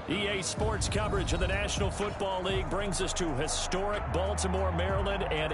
EA Sports coverage of the National Football League brings us to historic Baltimore, Maryland, and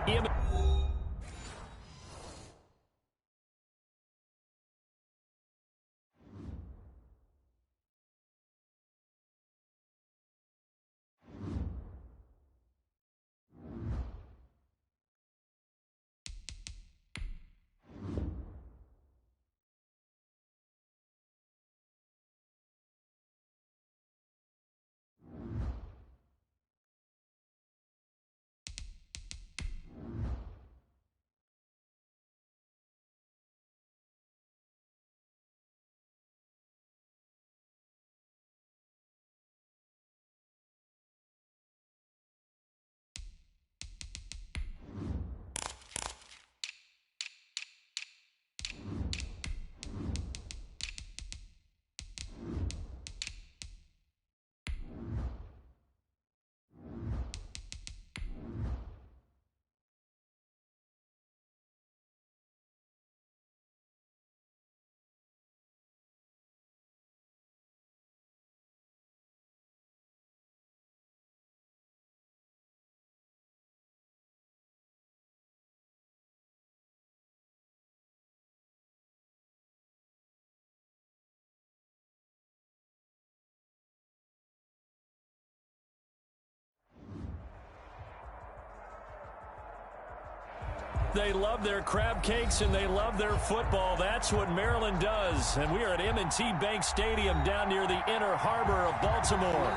they love their crab cakes and they love their football. That's what Maryland does. And we are at M&T Bank Stadium down near the Inner Harbor of Baltimore.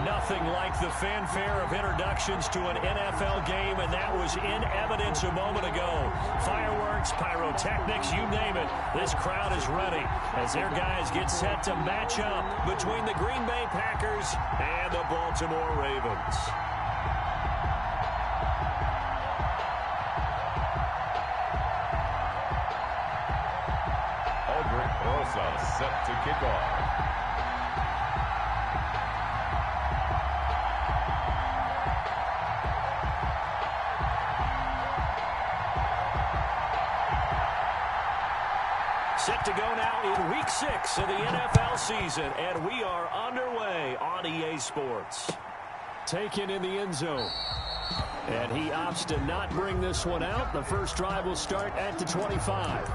Nothing like the fanfare of introductions to an NFL game, and that was in evidence a moment ago. Fireworks, pyrotechnics, you name it. This crowd is ready as their guys get set to match up between the Green Bay Packers and the Baltimore Ravens. Set to kick off. Set to go now in Week 6 of the NFL season, and we are underway on EA Sports. Taken in the end zone. And he opts to not bring this one out. The first drive will start at the 25.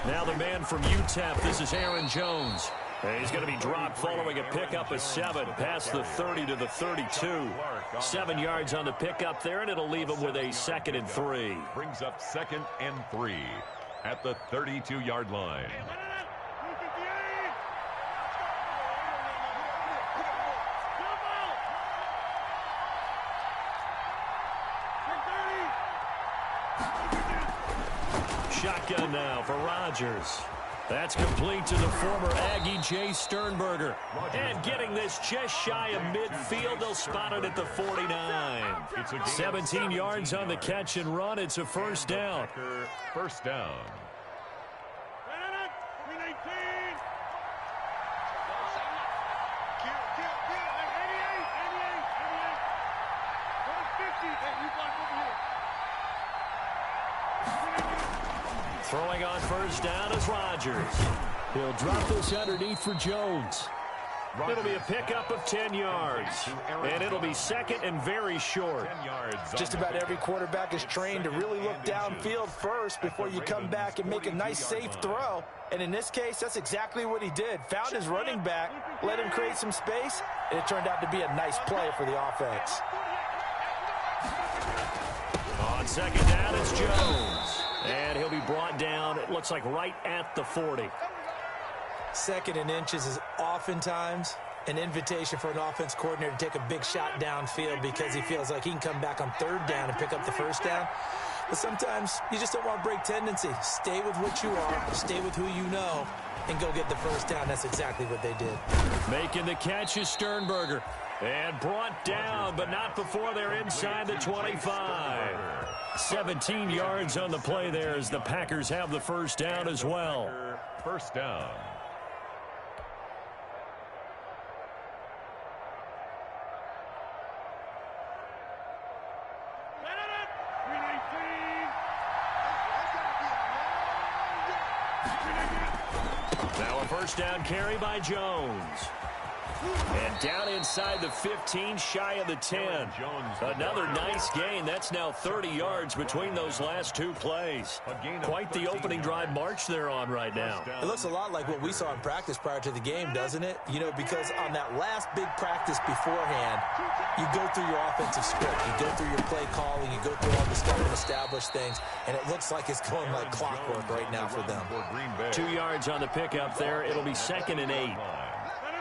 Now the man from UTEP, this is Aaron Jones. He's going to be dropped following a pickup of 7 past the 30 to the 32. 7 yards on the pickup there, and it'll leave him with a 2nd and 3. Brings up 2nd and 3 at the 32-yard line. Shotgun now for Rodgers. That's complete to the former Aggie Jay Sternberger. And getting this just shy of midfield, they'll spot it at the 49. 17 yards on the catch and run. It's a first down. First down. Throwing on first down is Rodgers. He'll drop this underneath for Jones. It'll be a pickup of 10 yards. And it'll be 2nd and very short. Just about every quarterback is trained to really look downfield first before you come back and make a nice, safe throw. And in this case, that's exactly what he did. Found his running back, let him create some space, and it turned out to be a nice play for the offense. On second down, it's Jones. And he'll be brought down, it looks like right at the 40. 2nd and inches is oftentimes an invitation for an offense coordinator to take a big shot downfield because he feels like he can come back on 3rd down and pick up the first down. But sometimes you just don't want to break tendency. Stay with what you are, stay with who you know, and go get the first down. That's exactly what they did. Making the catch is Sternberger. And brought down, but not before they're inside the 25. 17 yards on the play there as the Packers have the first down as well. First down. Now a first down carry by Jones. And down inside the 15, shy of the 10. Another nice gain. That's now 30 yards between those last two plays. Quite the opening drive march they're on right now. It looks a lot like what we saw in practice prior to the game, doesn't it? You know, because on that last big practice beforehand, you go through your offensive script. You go through your play calling. You go through all the stuff and establish things. And it looks like it's going like clockwork right now for them. 2 yards on the pickup there. It'll be 2nd and 8.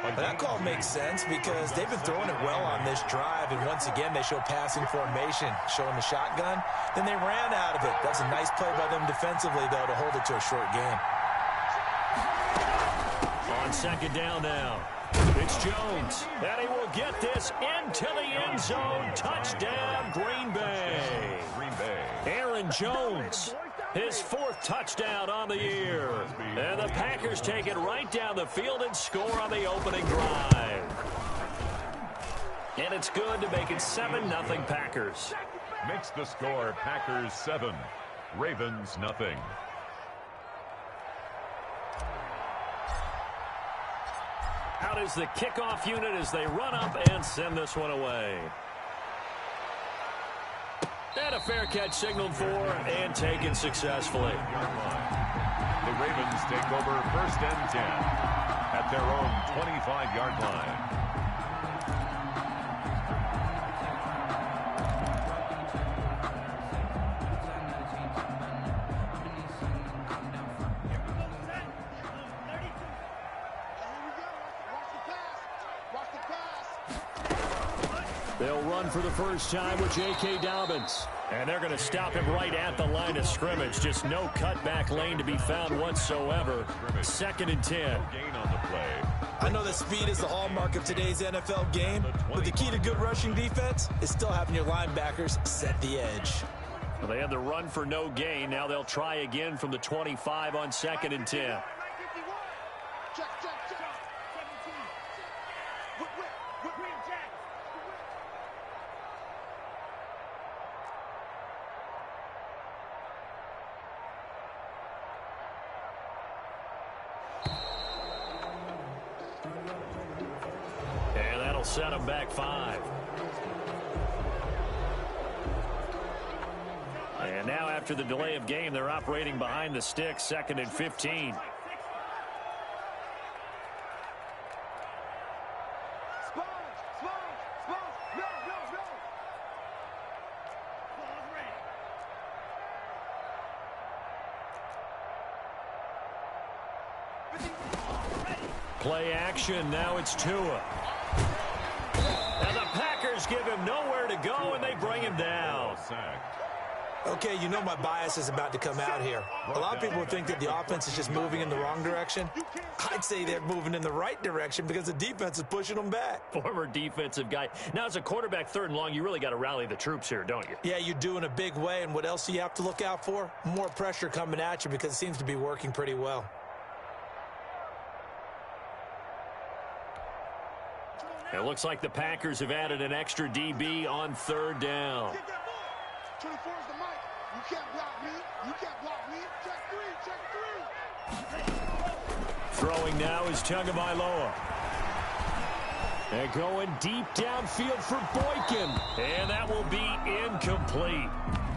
But that call makes sense because they've been throwing it well on this drive, and once again they show passing formation, showing the shotgun. Then they ran out of it. That's a nice play by them defensively, though, to hold it to a short game. On 2nd down now, it's Jones, and he will get this into the end zone. Touchdown, Green Bay. Aaron Jones, his 4th touchdown on the year. And the Packers take it right down the field and score on the opening drive. And it's good to make it 7-0 Packers. Makes the score Packers 7, Ravens nothing. Out is the kickoff unit as they run up and send this one away. And a fair catch signaled for and taken successfully. The Ravens take over 1st and 10 at their own 25-yard line. They'll run for the first time with J.K. Dobbins. And they're going to stop him right at the line of scrimmage. Just no cutback lane to be found whatsoever. 2nd and 10. Gain on the play. I know that speed is the hallmark of today's NFL game, but the key to good rushing defense is still having your linebackers set the edge. Well, they had the run for no gain. Now they'll try again from the 25 on 2nd and 10. Set them back 5. And now after the delay of game, they're operating behind the sticks, 2nd and 15. Play action, now it's Tua. And the Packers give him nowhere to go, and they bring him down. Okay, you know my bias is about to come out here. A lot of people think that the offense is just moving in the wrong direction. I'd say they're moving in the right direction because the defense is pushing them back. Former defensive guy. Now, as a quarterback 3rd and long, you really got to rally the troops here, don't you? Yeah, you do in a big way, and what else do you have to look out for? More pressure coming at you because it seems to be working pretty well. It looks like the Packers have added an extra DB on 3rd down. 24 is the mic. You can't block me. You can't block me. Check 3. Check 3. Throwing now is Tagovailoa. And going deep downfield for Boykin. And that will be incomplete.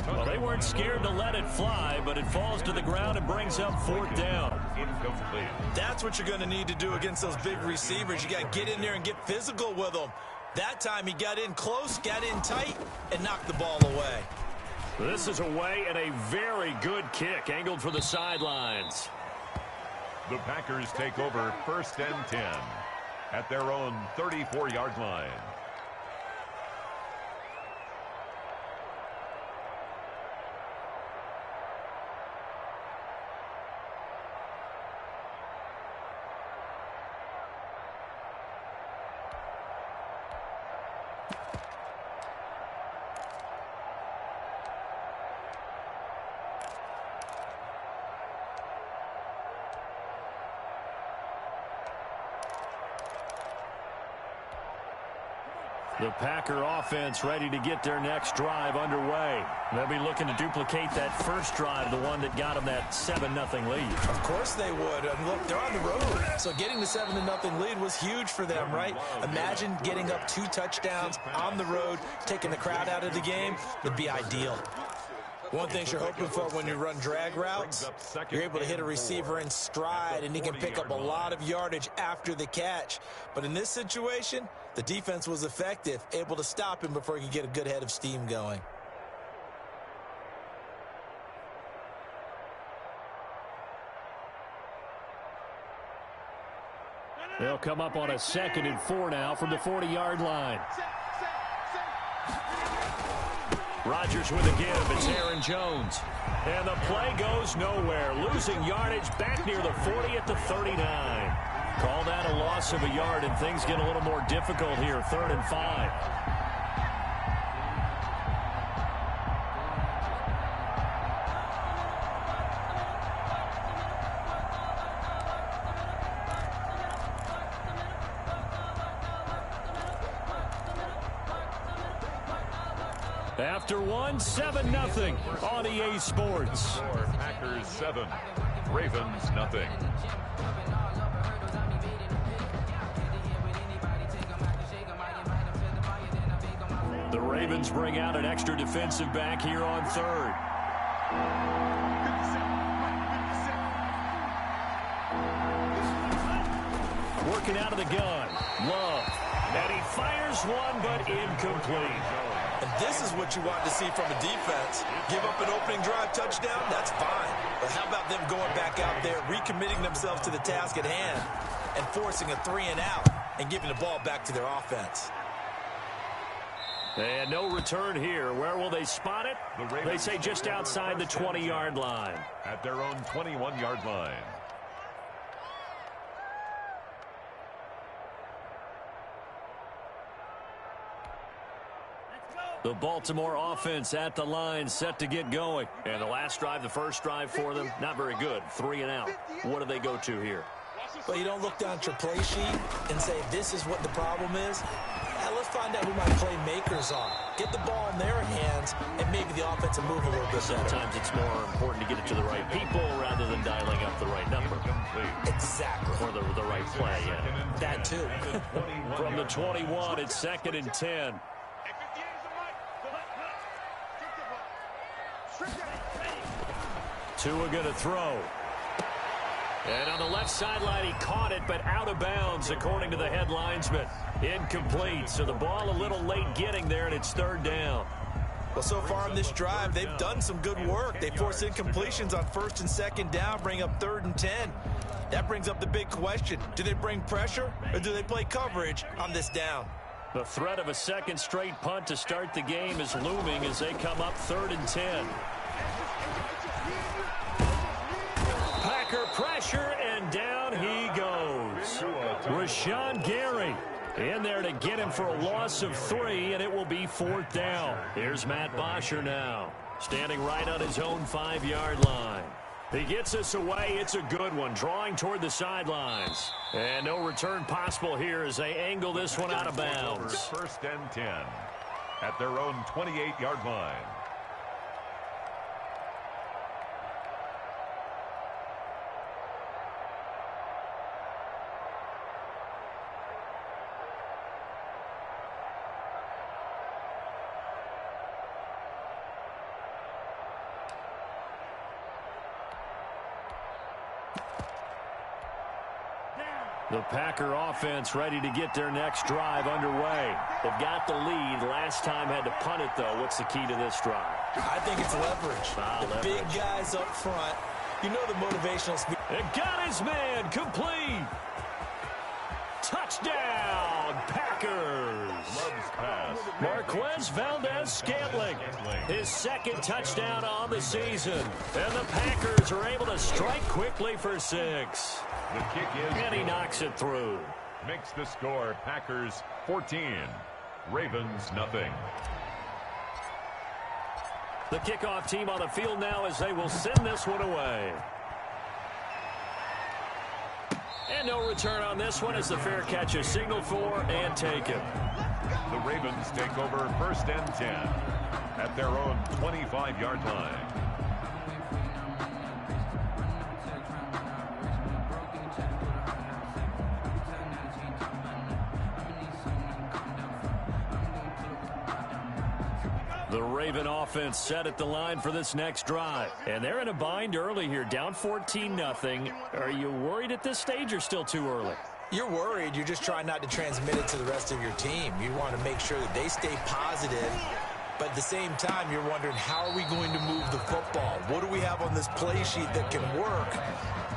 Well, they weren't scared to let it fly, but it falls to the ground and brings up 4th down. Incomplete. That's what you're going to need to do against those big receivers. You got to get in there and get physical with them. That time he got in close, got in tight, and knocked the ball away. This is away and a very good kick angled for the sidelines. The Packers take over 1st and 10 at their own 34-yard line. The Packer offense ready to get their next drive underway. They'll be looking to duplicate that first drive, the one that got them that 7-0 lead. Of course they would. And look, they're on the road. So getting the 7-0 lead was huge for them, right? Imagine getting up 2 touchdowns on the road, taking the crowd out of the game would be ideal. One thing you're hoping for when you run drag routes, you're able to hit a receiver in stride, and he can pick up a lot of yardage after the catch. But in this situation, the defense was effective, able to stop him before he could get a good head of steam going. They'll come up on a 2nd and 4 now from the 40-yard line. Rodgers with a give. It's Aaron Jones. And the play goes nowhere. Losing yardage back near the 40 at the 39. Call that a loss of a yard, and things get a little more difficult here. 3rd and 5. After 7-0 on EA Sports. Packers 7, Ravens nothing. The Ravens bring out an extra defensive back here on 3rd. Working out of the gun. Love. And he fires one, but incomplete. And this is what you want to see from a defense. Give up an opening drive touchdown, that's fine. But how about them going back out there, recommitting themselves to the task at hand, and forcing a 3-and-out and giving the ball back to their offense? And no return here. Where will they spot it? They say just outside the 20-yard line. At their own 21-yard line. The Baltimore offense at the line, set to get going. And the last drive, the first drive for them, not very good. 3-and-out. What do they go to here? Well, you don't look down at your play sheet and say, this is what the problem is. Let's find out who my playmakers are. Get the ball in their hands, and maybe the offense will move a little bit better. Sometimes it's more important to get it to the right people rather than dialing up the right number. Exactly. Or the right play, yeah. That too. From the 21, it's 2nd and 10. Tua going to throw. And on the left sideline, he caught it, but out of bounds, according to the head linesman. Incomplete, so the ball a little late getting there, and it's 3rd down. Well, so far in this drive, they've done some good work. They force incompletions on 1st and 2nd down, bring up 3rd and 10. That brings up the big question. Do they bring pressure, or do they play coverage on this down? The threat of a 2nd straight punt to start the game is looming as they come up 3rd and 10. Packer pressure, and down he goes. Rashawn Gary in there to get him for a loss of 3, and it will be 4th down. Here's Matt Bosher now, standing right on his own 5-yard line. He gets us away. It's a good one, drawing toward the sidelines. And no return possible here as they angle this one out of bounds. 1st and 10 at their own 28-yard line. The Packer offense ready to get their next drive underway. They've got the lead. Last time had to punt it, though. What's the key to this drive? I think it's leverage. The big guys up front. You know the motivational speed. And got his man complete. Touchdown, Packers. Marquez Valdez-Scantling, his 2nd touchdown on the season. And the Packers are able to strike quickly for 6. The kick is and he knocks it through. Makes the score Packers 14, Ravens nothing. The kickoff team on the field now as they will send this one away. And And no return on this one as the fair catch is signaled for and taken. The Ravens take over 1st and 10 at their own 25-yard line. The Raven offense set at the line for this next drive. And they're in a bind early here, down 14-0. Are you worried at this stage or still too early? You're worried. You're just trying not to transmit it to the rest of your team. You want to make sure that they stay positive. But at the same time, you're wondering, how are we going to move the football? What do we have on this play sheet that can work?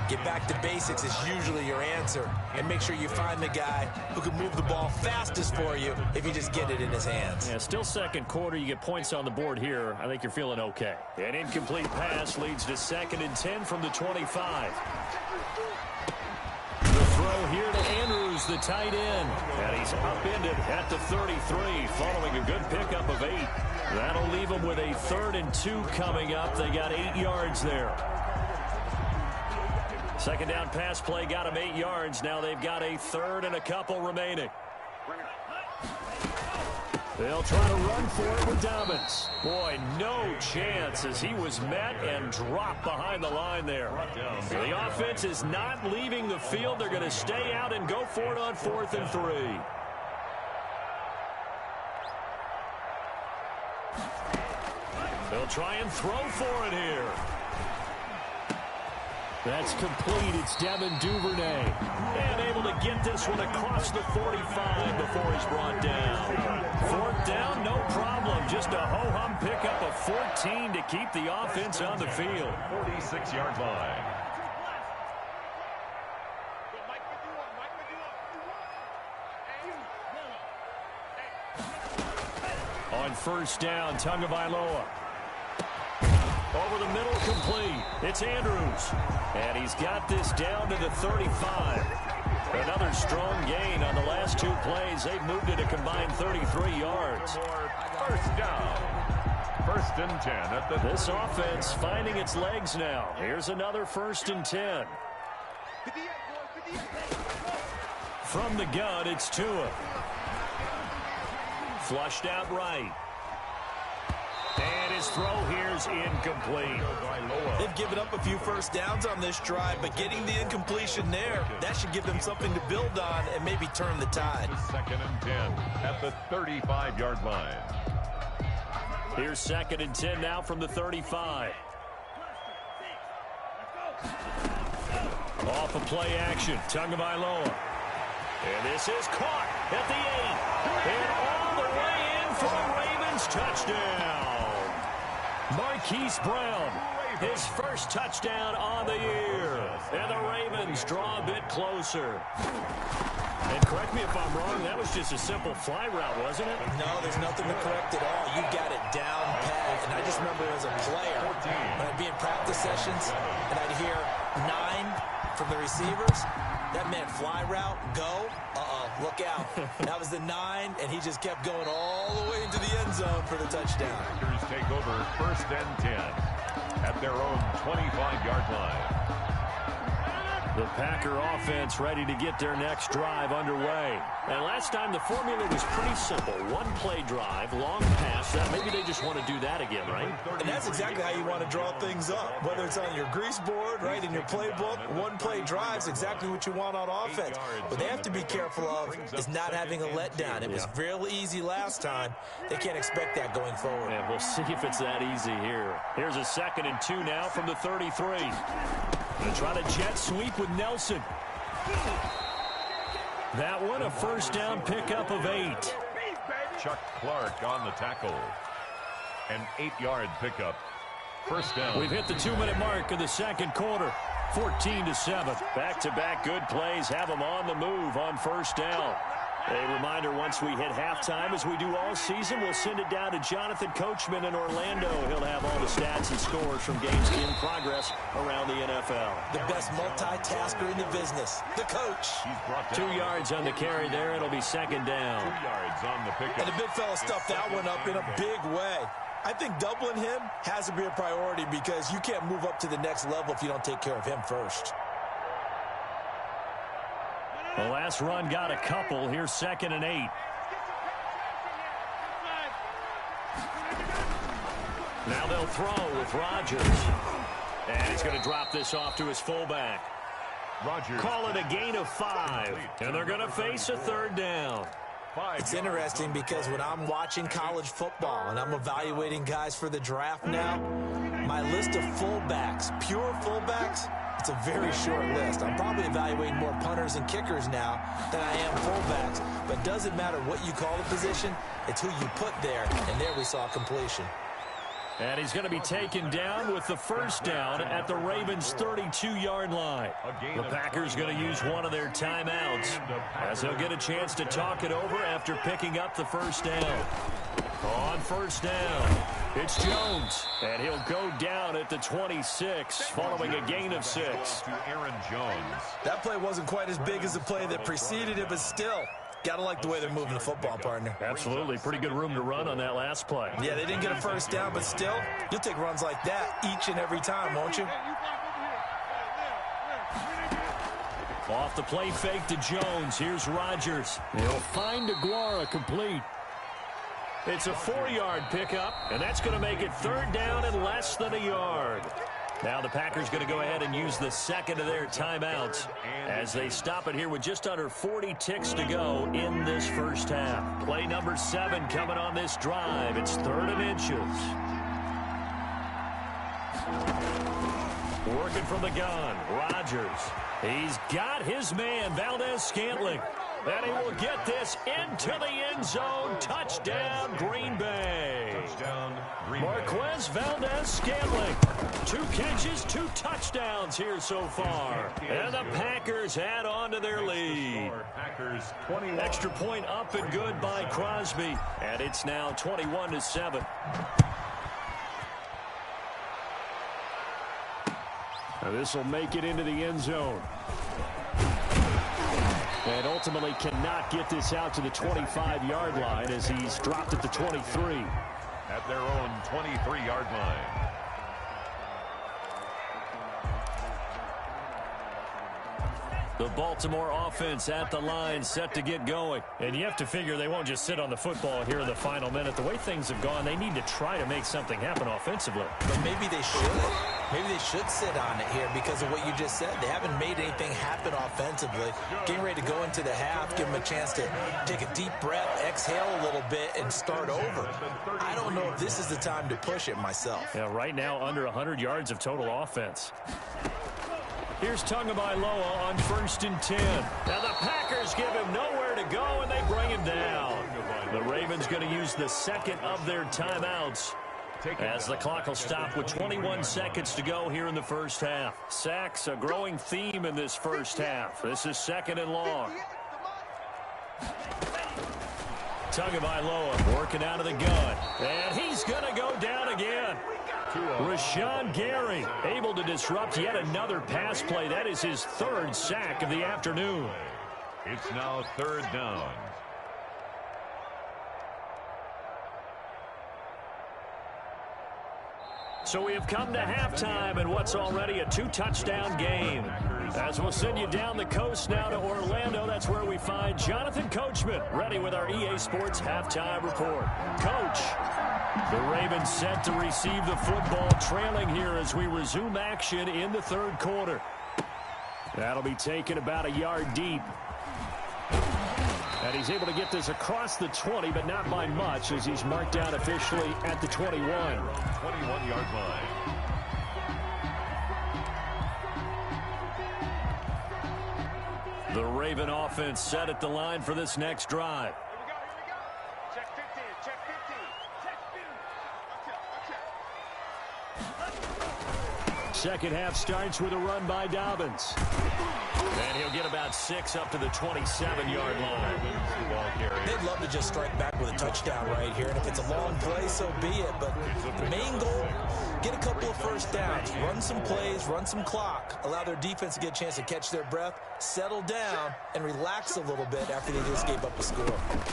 Get back to basics is usually your answer. And make sure you find the guy who can move the ball fastest for you if you just get it in his hands. Yeah, still second quarter. You get points on the board here. I think you're feeling okay. An incomplete pass leads to 2nd and 10 from the 25. The throw here to Andrews, the tight end. And he's upended at the 33 following a good pickup of 8. That'll leave him with a 3rd and 2 coming up. They got 8 yards there. Second down pass play got him 8 yards. Now they've got a 3rd and a couple remaining. They'll try to run for it with Dobbins. Boy, no chance as he was met and dropped behind the line there. The offense is not leaving the field. They're going to stay out and go for it on 4th and 3. They'll try and throw for it here. That's complete. It's Devin Duvernay. And able to get this one across the 45 before he's brought down. 4th down, no problem. Just a ho-hum pickup of 14 to keep the offense on the field. 46-yard line. On 1st down, Tagovailoa. Over the middle, complete. It's Andrews. And he's got this down to the 35. Another strong gain on the last 2 plays. They've moved it a combined 33 yards. 1st down. 1st and 10 at the... This offense finding its legs now. Here's another 1st and 10. From the gun, it's Tua. Flushed out right. And his throw here's incomplete. They've given up a few 1st downs on this drive, but getting the incompletion there, that should give them something to build on and maybe turn the tide. 2nd and 10 at the 35-yard line. Here's 2nd and 10 now from the 35. Off of play action, Tagovailoa. And this is caught at the 8. And all the way in for a Ravens touchdown. Marquise Brown, his 1st touchdown on the year. And the Ravens draw a bit closer. And correct me if I'm wrong, that was just a simple fly route, wasn't it? No, there's nothing to correct at all. You got it down pat. And I just remember as a player, when I'd be in practice sessions, and I'd hear 9 from the receivers, that meant fly route, go, look out. That was the 9, and he just kept going all the way into the end zone for the touchdown. Packers take over 1st and 10 at their own 25-yard line. The Packer offense ready to get their next drive underway. And last time the formula was pretty simple. 1-play drive, long pass. Maybe they just want to do that again, right? And that's exactly how you want to draw things up. Whether it's on your grease board, right, in your playbook, 1-play drive's exactly what you want on offense. What they have to be careful of is not having a letdown. It was real easy last time. They can't expect that going forward. And we'll see if it's that easy here. Here's a 2nd and 2 now from the 33. They try to jet sweep with Nelson. That one a 1st down pickup of 8. Chuck Clark on the tackle. An 8-yard pickup. 1st down. We've hit the 2-minute mark of the 2nd quarter. 14-7. Back-to-back good plays have them on the move on 1st down. A reminder, once we hit halftime, as we do all season, we'll send it down to Jonathan Coachman in Orlando. He'll have all the stats and scores from games in progress around the NFL. The best multitasker in the business, the coach. 2 yards on the carry there. It'll be 2nd down. 2 yards on the pickup. And the big fella stuffed that one up in a big way. I think doubling him has to be a priority because you can't move up to the next level if you don't take care of him first. The last run got a couple. Here's 2nd and 8. Now they'll throw with Rodgers. And he's going to drop this off to his fullback. Rodgers. Call it a gain of 5. And they're going to face a 3rd down. It's interesting because when I'm watching college football and I'm evaluating guys for the draft now, my list of fullbacks, pure fullbacks, it's a very short list. I'm probably evaluating more punters and kickers now than I am fullbacks. But it doesn't matter what you call the position, it's who you put there. And there we saw completion. And he's going to be taken down with the 1st down at the Ravens' 32-yard line. The Packers going to use one of their timeouts as they'll get a chance to talk it over after picking up the 1st down. On 1st down, it's Jones, and he'll go down at the 26 following a gain of 6. Aaron Jones. That play wasn't quite as big as the play that preceded it, but still, gotta like the way they're moving the football, partner. Absolutely. Pretty good room to run on that last play. Yeah, they didn't get a 1st down, but still, you'll take runs like that each and every time, won't you? Off the play fake to Jones. Here's Rodgers. He'll find Aguara complete. It's a 4-yard pickup, and that's going to make it 3rd down and less than a yard. Now the Packers going to go ahead and use the 2nd of their timeouts as they stop it here with just under 40 ticks to go in this 1st half. Play number 7 coming on this drive. It's 3rd and inches. Working from the gun, Rodgers. He's got his man, Valdez-Scantling. And he will get this into the end zone. Touchdown, Green Bay. Marquez Valdez-Scantling. 2 catches, 2 touchdowns here so far. And the Packers add on to their lead. Extra point up and good by Crosby. And it's now 21-7. Now this will make it into the end zone. And ultimately cannot get this out to the 25-yard line as he's dropped at the 23. At their own 23-yard line. The Baltimore offense at the line, set to get going. And you have to figure they won't just sit on the football here in the final minute. The way things have gone, they need to try to make something happen offensively. But maybe they should. Maybe they should sit on it here because of what you just said. They haven't made anything happen offensively. Getting ready to go into the half, give them a chance to take a deep breath, exhale a little bit, and start over. I don't know if this is the time to push it myself. Yeah, right now under 100 yards of total offense. Here's Tagovailoa on 1st and 10. Now the Packers give him nowhere to go, and they bring him down. The Ravens going to use the 2nd of their timeouts as the clock will stop with 21 seconds to go here in the 1st half. Sacks, a growing theme in this 1st half. This is 2nd and long. Tagovailoa working out of the gun. And he's going to go down again. Rashawn Gary able to disrupt yet another pass play. That is his 3rd sack of the afternoon. It's now 3rd down. So we have come to halftime in what's already a 2-touchdown game. As we'll send you down the coast now to Orlando, that's where we find Jonathan Coachman ready with our EA Sports halftime report. Coach, the Ravens set to receive the football, trailing here as we resume action in the 3rd quarter. That'll be taken about a yard deep. And he's able to get this across the 20, but not by much as he's marked down officially at the 21. 21-yard line. The Raven offense set at the line for this next drive. Check 15, check 15. Second half starts with a run by Dobbins. And he'll get about 6 up to the 27-yard line. They'd love to just strike back with a touchdown right here. And if it's a long play, so be it. But the main goal, get a couple of 1st downs. Run some plays, run some clock. Allow their defense to get a chance to catch their breath, settle down, and relax a little bit after they just gave up a score.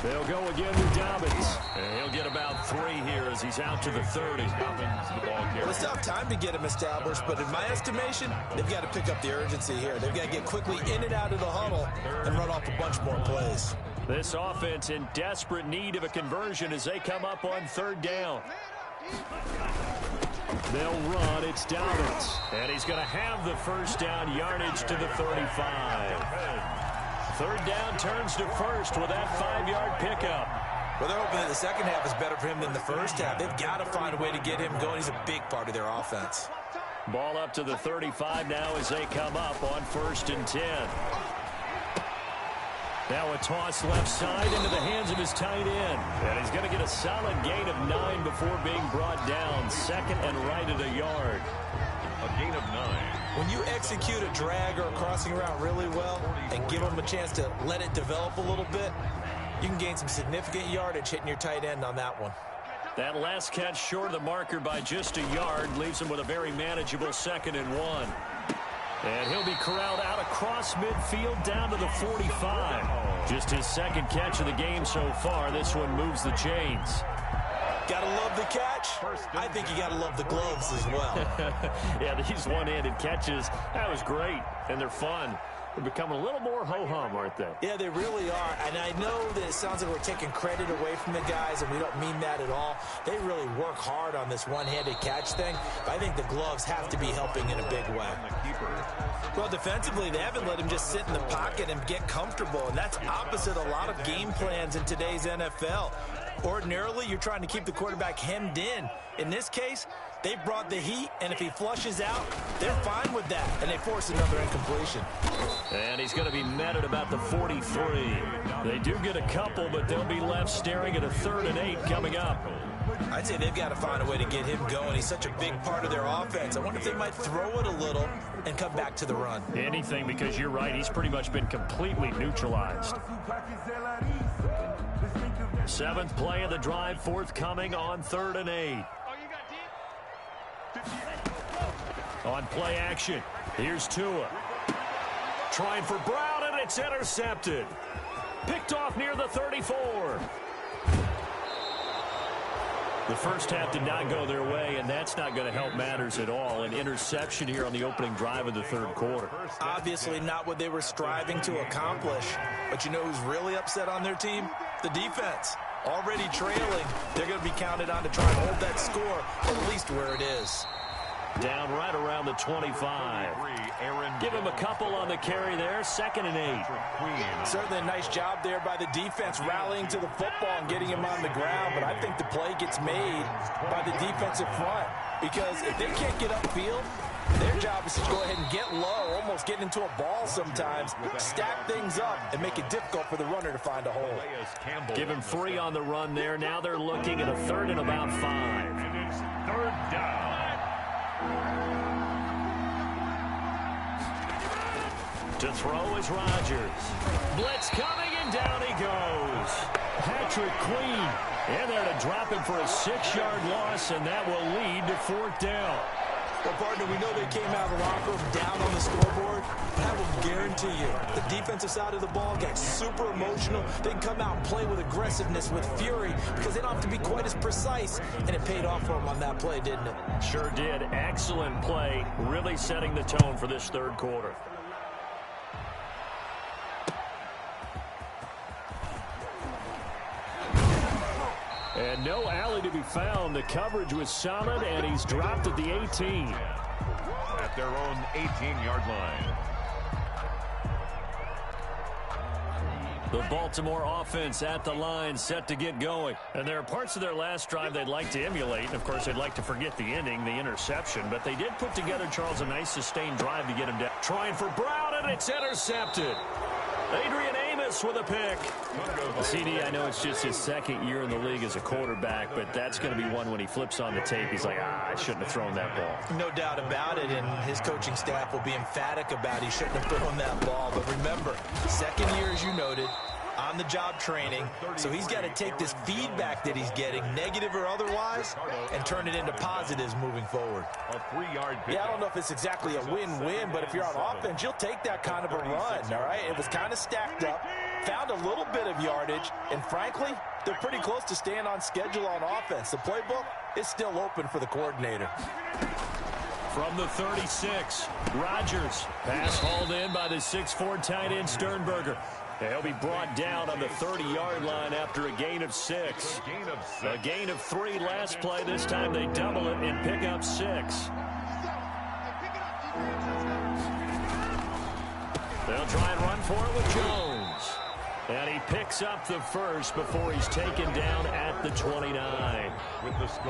They'll go again with Dobbins. And he'll get about 3 here as he's out to the 30. Well, it's not time to get him established, but but in my estimation, they've got to pick up the urgency here. They've got to get quickly in and out of the huddle and run off a bunch more plays. This offense in desperate need of a conversion as they come up on third down. They'll run. It's Dobbins. And he's going to have the first down, yardage to the 35. Third down turns to first with that 5-yard pickup. Well, they're hoping that the second half is better for him than the first half. They've got to find a way to get him going. He's a big part of their offense. Ball up to the 35 now as they come up on 1st and 10. Now a toss left side into the hands of his tight end. And he's going to get a solid gain of 9 before being brought down. Second and right at a yard. A gain of 9. When you execute a drag or a crossing route really well and give them a chance to let it develop a little bit, you can gain some significant yardage hitting your tight end on that one. That last catch short of the marker by just a yard leaves him with a very manageable 2nd and 1. And he'll be corralled out across midfield down to the 45. Just his second catch of the game so far. This one moves the chains. Gotta love the catch. I think you gotta love the gloves as well. Yeah, these one-handed catches, that was great, and they're fun. They're becoming a little more ho-hum, aren't they? Yeah, they really are. And I know that it sounds like we're taking credit away from the guys, and we don't mean that at all. They really work hard on this one-handed catch thing. But I think the gloves have to be helping in a big way. Well, defensively, they haven't let him just sit in the pocket and get comfortable, and that's opposite a lot of game plans in today's NFL. Ordinarily, you're trying to keep the quarterback hemmed in. In this case, they brought the heat, and if he flushes out, they're fine with that, and they force another incompletion. And he's going to be met at about the 43. They do get a couple, but they'll be left staring at a 3rd and 8 coming up. I'd say they've got to find a way to get him going. He's such a big part of their offense. I wonder if they might throw it a little and come back to the run. Anything, because you're right. He's pretty much been completely neutralized. 7th play of the drive, forthcoming on 3rd and 8. On play action, here's Tua. Trying for Brown, and it's intercepted. Picked off near the 34. The first half did not go their way, and that's not going to help matters at all. An interception here on the opening drive of the 3rd quarter. Obviously not what they were striving to accomplish. But you know who's really upset on their team? The defense. Already trailing, they're going to be counted on to try and hold that score at least where it is. Down right around the 25. Give him a couple on the carry there. 2nd and 8. Certainly a nice job there by the defense rallying to the football and getting him on the ground. But I think the play gets made by the defensive front. Because if they can't get upfield, their job is to go ahead and get low, almost get into a ball sometimes, stack things up, and make it difficult for the runner to find a hole. Give him 3 on the run there. Now they're looking at a 3rd and about 5. 3rd down. To throw is Rodgers. Blitz coming, and down he goes. Patrick Queen in there to drop him for a 6-yard loss, and that will lead to 4th down. Well, partner, we know they came out of the locker room down on the scoreboard, but I will guarantee you the defensive side of the ball got super emotional. They can come out and play with aggressiveness, with fury, because they don't have to be quite as precise, and it paid off for them on that play, didn't it? Sure did. Excellent play, really setting the tone for this 3rd quarter. And no alley to be found. The coverage was solid, and he's dropped at the 18. At their own 18-yard line. The Baltimore offense at the line, set to get going. And there are parts of their last drive they'd like to emulate. And, of course, they'd like to forget the ending, the interception. But they did put together, Charles, a nice sustained drive to get him down. Trying for Brown, and it's intercepted. Adrian Amos with a pick. CD, I know it's just his 2nd year in the league as a quarterback, but that's going to be one when he flips on the tape. He's like, I shouldn't have thrown that ball. No doubt about it, and his coaching staff will be emphatic about he shouldn't have thrown that ball. But remember, 2nd year, as you noted, on-the-job training, so he's got to take this feedback that he's getting, negative or otherwise, and turn it into positives moving forward. A 3-yard pick. Yeah, I don't know if it's exactly a win-win, but if you're on offense, you'll take that kind of a run, all right? It was kind of stacked up, found a little bit of yardage, and frankly, they're pretty close to staying on schedule on offense. The playbook is still open for the coordinator. From the 36, Rodgers. Pass hauled in by the 6'4" tight end Sternberger. He'll be brought down on the 30-yard line after a gain of 6. A gain of 3 last play. This time they double it and pick up 6. They'll try and run for it with Jones. And he picks up the first before he's taken down at the 29.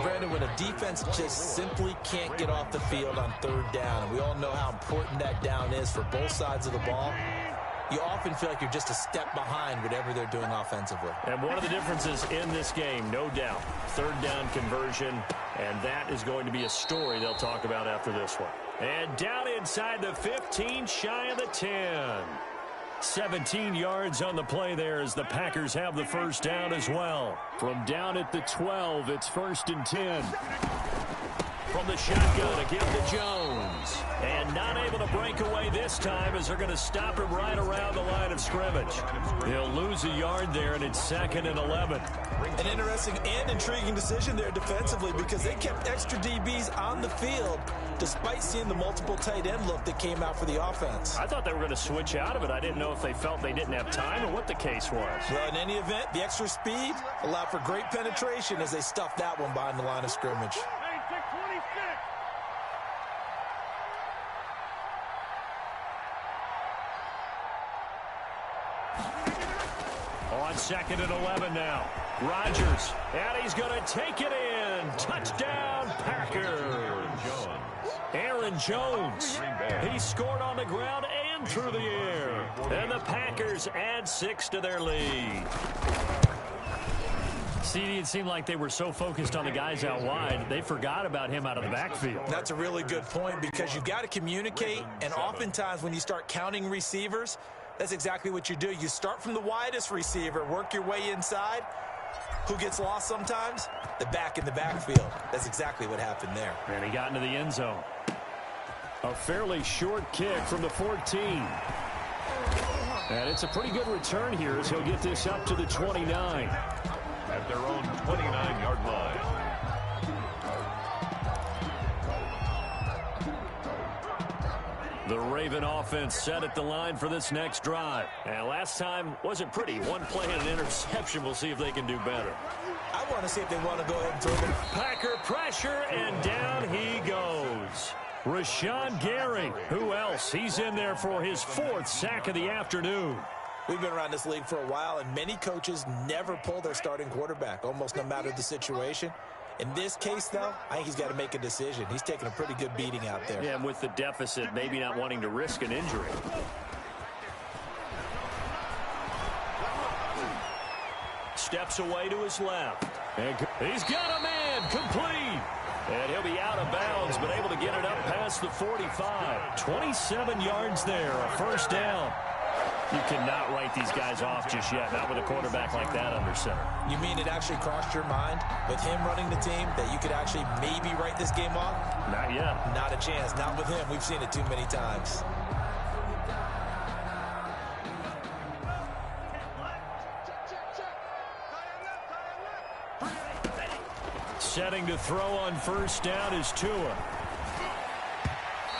Brandon, when a defense just simply can't get off the field on 3rd down, and we all know how important that down is for both sides of the ball, you often feel like you're just a step behind whatever they're doing offensively. And one of the differences in this game, no doubt, 3rd down conversion, and that is going to be a story they'll talk about after this one. And down inside the 15, shy of the 10. 17 yards on the play there as the Packers have the first down as well. From down at the 12, it's 1st and 10. From the shotgun, a give to Jones. And not able to break away this time as they're going to stop him right around the line of scrimmage. He'll lose a yard there, and it's 2nd and 11. An interesting and intriguing decision there defensively because they kept extra DBs on the field despite seeing the multiple tight end look that came out for the offense. I thought they were going to switch out of it. I didn't know if they felt they didn't have time or what the case was. Well, in any event, the extra speed allowed for great penetration as they stuffed that one behind the line of scrimmage. On 2nd and 11 now. Rodgers, and he's going to take it in. Touchdown, Packers. Aaron Jones. He scored on the ground and through the air. And the Packers add 6 to their lead. CD, it seemed like they were so focused on the guys out wide, they forgot about him out of the backfield. That's a really good point because you've got to communicate, and oftentimes when you start counting receivers, that's exactly what you do. You start from the widest receiver, work your way inside. Who gets lost sometimes? The back in the backfield. That's exactly what happened there. And he got into the end zone. A fairly short kick from the 14. And it's a pretty good return here as he'll get this up to the 29. At their own 29-yard line. The Raven offense set at the line for this next drive. And last time wasn't pretty. One play and an interception. We'll see if they can do better. I want to see if they want to go ahead and throw them. Packer pressure, and down he goes. Rashawn Gary. Who else? He's in there for his 4th sack of the afternoon. We've been around this league for a while, and many coaches never pull their starting quarterback, almost no matter the situation. In this case, though, I think he's got to make a decision. He's taking a pretty good beating out there. Yeah, and with the deficit, maybe not wanting to risk an injury. Steps away to his left. And he's got a man complete. And he'll be out of bounds, but able to get it up past the 45. 27 yards there, a first down. You cannot write these guys off just yet, not with a quarterback like that under center. You mean it actually crossed your mind with him running the team that you could actually maybe write this game off? Not yet. Not a chance. Not with him. We've seen it too many times. Setting to throw on first down is Tua.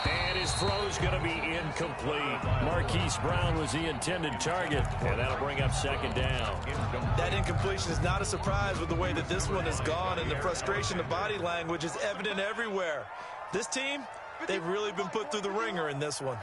And his throw's going to be incomplete. Marquise Brown was the intended target, and that'll bring up 2nd down. That incompletion is not a surprise with the way that this one has gone, and the frustration of body language is evident everywhere. This team, they've really been put through the ringer in this one.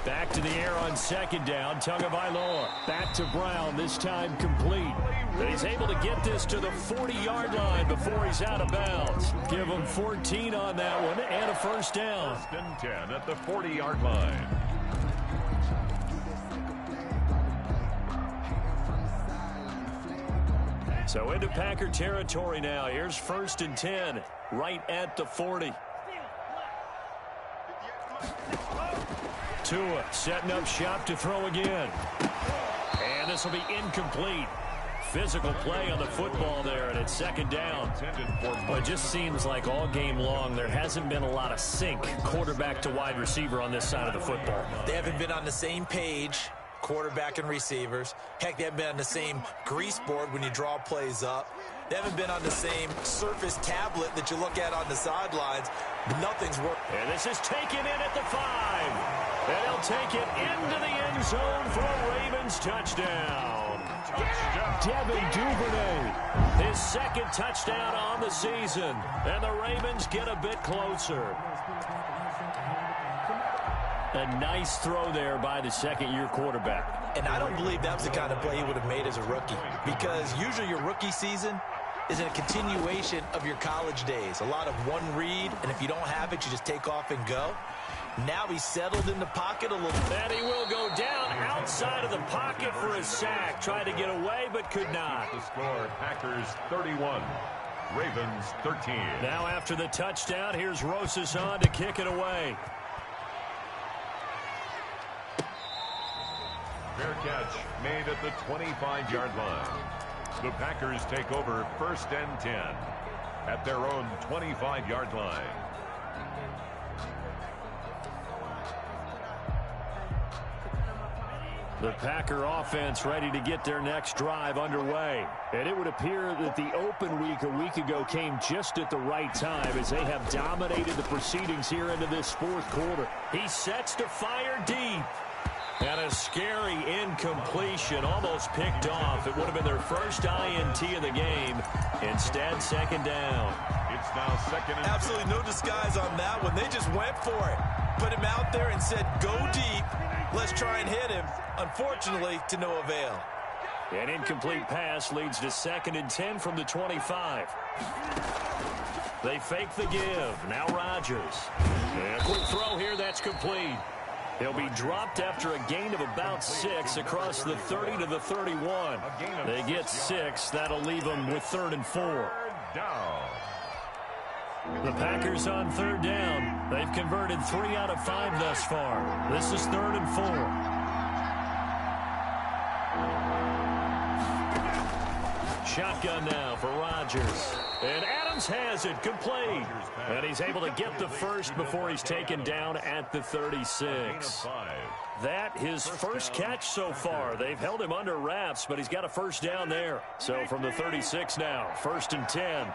Back to the air on 2nd down. Tagovailoa back to Brown, this time complete. But he's able to get this to the 40-yard line before he's out of bounds. Give him 14 on that one and a first down. 1st and 10 at the 40-yard line. So into Packer territory now. Here's 1st and 10 right at the 40. Tua setting up shop to throw again. And this will be incomplete. Physical play on the football there, and it's second down. Well, it just seems like all game long there hasn't been a lot of sync quarterback to wide receiver on this side of the football. They haven't been on the same page, quarterback and receivers. Heck, they haven't been on the same grease board when you draw plays up. They haven't been on the same Surface tablet that you look at on the sidelines. Nothing's worked. And this is taken in at the 5. And he'll take it into the end zone for a Ravens touchdown. Devin Duvernay, his second touchdown on the season. And the Ravens get a bit closer. A nice throw there by the second-year quarterback. And I don't believe that was the kind of play he would have made as a rookie, because usually your rookie season is a continuation of your college days. A lot of one read, and if you don't have it, you just take off and go. Now he's settled in the pocket a little. And he will go down outside of the pocket for a sack. Tried to get away, but could not. The score, Packers 31, Ravens 13. Now after the touchdown, here's Rosas on to kick it away. Fair catch made at the 25-yard line. The Packers take over 1st and 10 at their own 25-yard line. The Packer offense ready to get their next drive underway. And it would appear that the open week a week ago came just at the right time as they have dominated the proceedings here into this fourth quarter. He sets to fire deep. And a scary incompletion, almost picked off. It would have been their first INT of the game. Instead, second down. It's now second and Absolutely no disguise on that one. They just went for it. Put him out there and said, go deep. Let's try and hit him. Unfortunately, to no avail. An incomplete pass leads to 2nd and 10 from the 25. They fake the give. Now Rodgers. And a quick throw here. That's complete. He'll be dropped after a gain of about 6 across the 30 to the 31. They get 6. That'll leave them with 3rd and 4. down. The Packers on 3rd down. They've converted 3 out of 5 thus far. This is 3rd and 4. Shotgun now for Rodgers. And Adams has it complete. And he's able to get the first before he's taken down at the 36. That his first catch so far. They've held him under wraps, but he's got a first down there. So from the 36 now, 1st and 10.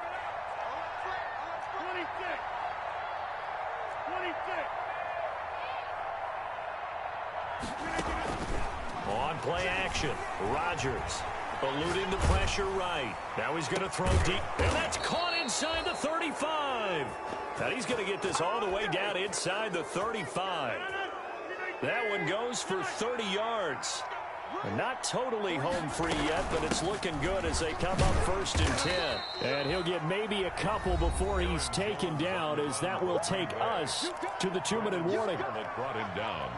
On play action, Rodgers eluding the pressure right. Now he's going to throw deep, and that's caught inside the 35. And he's going to get this all the way down inside the 35. That one goes for 30 yards. Not totally home free yet, but it's looking good as they come up 1st and 10. And he'll get maybe a couple before he's taken down, as that will take us to the 2-minute warning. That brought him down.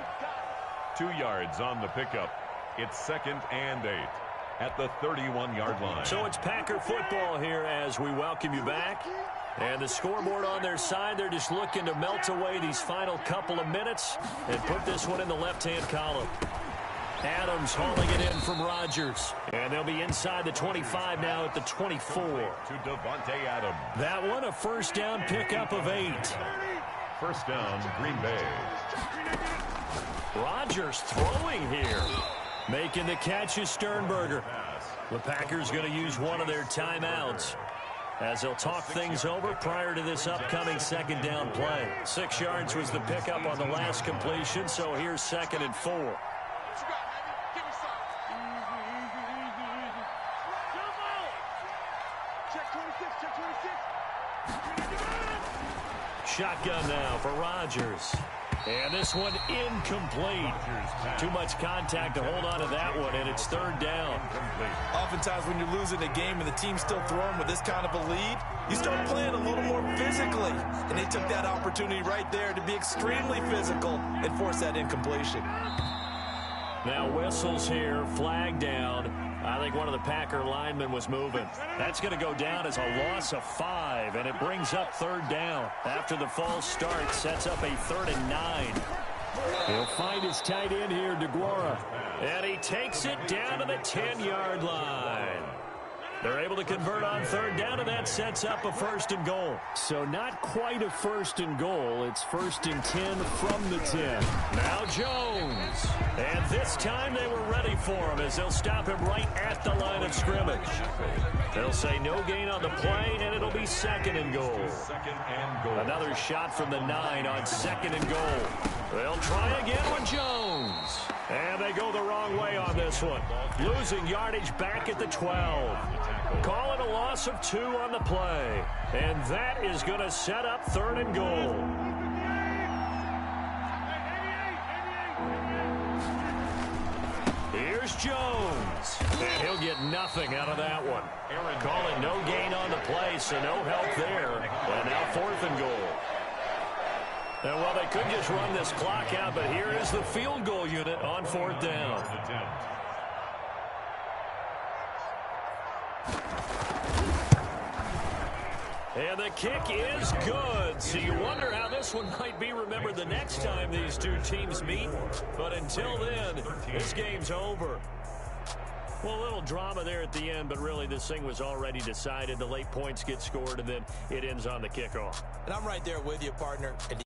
2 yards on the pickup. It's 2nd and 8 at the 31-yard line. So it's Packer football here as we welcome you back. And the scoreboard on their side, they're just looking to melt away these final couple of minutes and put this one in the left-hand column. Adams hauling it in from Rodgers. And they'll be inside the 25 now at the 24. To Devontae Adams. That one a first down pickup of 8. First down, Green Bay. Rodgers throwing here. Making the catch is Sternberger. The Packers going to use one of their timeouts as they'll talk things over prior to this upcoming 2nd down play. 6 yards was the pickup on the last completion, so here's 2nd and 4. Shotgun now for Rodgers. And this one incomplete. Too much contact to hold on to that one, and it's 3rd down. Oftentimes when you're losing a game and the team's still throwing with this kind of a lead, you start playing a little more physically. And they took that opportunity right there to be extremely physical and force that incompletion. Now whistles here, flag down. I think one of the Packer linemen was moving. That's going to go down as a loss of 5, and it brings up 3rd down. After the false start, sets up a 3rd and 9. He'll find his tight end here, DeGuara. And he takes it down to the 10-yard line. They're able to convert on third down, and that sets up a 1st and goal. So not quite a 1st and goal. It's 1st and 10 from the 10. Now Jones. And this time they were ready for him as they'll stop him right at the line of scrimmage. They'll say no gain on the play, and it'll be 2nd and goal. Another shot from the 9 on 2nd and goal. They'll try again with Jones. And they go the wrong way on this one. Losing yardage back at the 12. Call it a loss of 2 on the play. And that is going to set up 3rd and goal. Here's Jones. And he'll get nothing out of that one. Calling no gain on the play, so no help there. And now 4th and goal. And well, they could just run this clock out, but here is the field goal unit on 4th down. And the kick is good. So you wonder how this one might be remembered the next time these two teams meet. But until then, this game's over. Well, a little drama there at the end, but really this thing was already decided. The late points get scored, and then it ends on the kickoff. And I'm right there with you, partner. At the